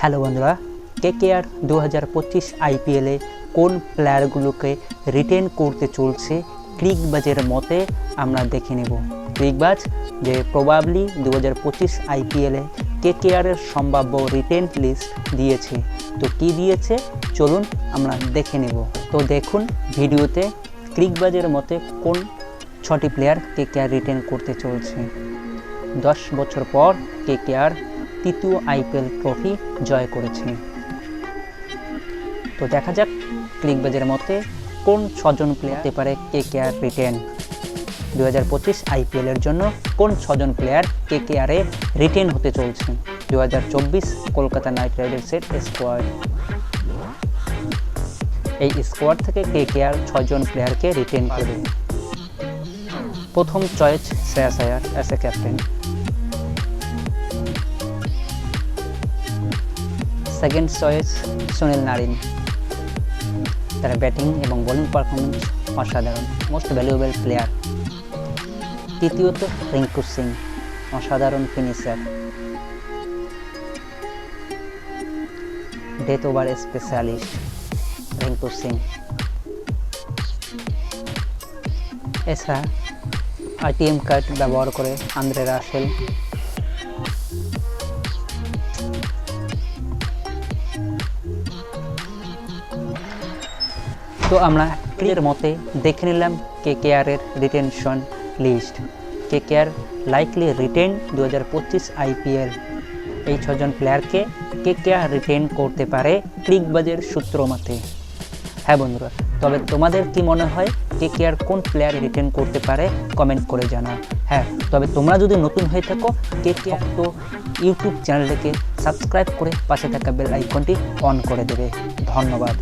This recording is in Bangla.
হ্যালো বন্ধুরা, কেকেআর 2025 আইপিএলে কোন প্লেয়ারগুলোকে রিটেন করতে চলছে ক্রিকবাজের মতে আমরা দেখে নেব। ক্রিকবাজ যে প্রবাবলি 2025 আইপিএলে কেকেআরের সম্ভাব্য রিটেন লিস্ট দিয়েছে। তো কি দিয়েছে চলুন আমরা দেখে নেব। তো দেখুন ভিডিওতে ক্রিকবাজের মতে কোন 6টি প্লেয়ার কেকেআর রিটেন করতে চলছে। 10 বছর পর কেকেআর তৃতীয় আইপিএল ট্রফি জয় করেছে। তো দেখা যাক ক্রিকবাজের মতে কোন 6 জন প্লেয়ার হতে পারে কেকেআর রিটেন। 2025 আইপিএলের জন্য কোন 6 জন প্লেয়ার কেকেআরে রিটেন হতে চলছে। 2024 কলকাতা নাইট রাইডার্সের স্কোয়াড। এই স্কোয়াড থেকে কেকেআর 6 জন প্লেয়ারকে রিটেন করবে। প্রথম choice Shreyas Iyer as a captain. Second choice Sunil Narine, তার ব্যাটিং এবং বোলিং পারফরমেন্স অসাধারণ, মোস্ট ভ্যালুয়েবল প্লেয়ার। তৃতীয়ত রিঙ্কু সিং, অসাধারণ finisher, death over specialist Rinku Singh. এছাড়া আরটিএম কার্ড ব্যবহার করে আন্দ্রে রাসেল। তো আমরা ক্রিকের মতে দেখে নিলাম কেকেআরের retention list. KKR likely retain 2025 IPL. এই 6 জন প্লেয়ারকে কেকেআর রিটেন করতে পারে ক্রিকবাজের সূত্র মতে। হ্যাঁ বন্ধুরা, তবে তোমাদের কি মনে হয় কেকেআর কোন প্লেয়ার রিটেন করতে পারে কমেন্ট করে জানাও। হ্যাঁ, তবে তোমরা যদি নতুন হয়ে থাকো কেকেআর তো ইউটিউব চ্যানেলটিকে সাবস্ক্রাইব করে পাশে থাকা বেল আইকনটি অন করে দেবে। ধন্যবাদ।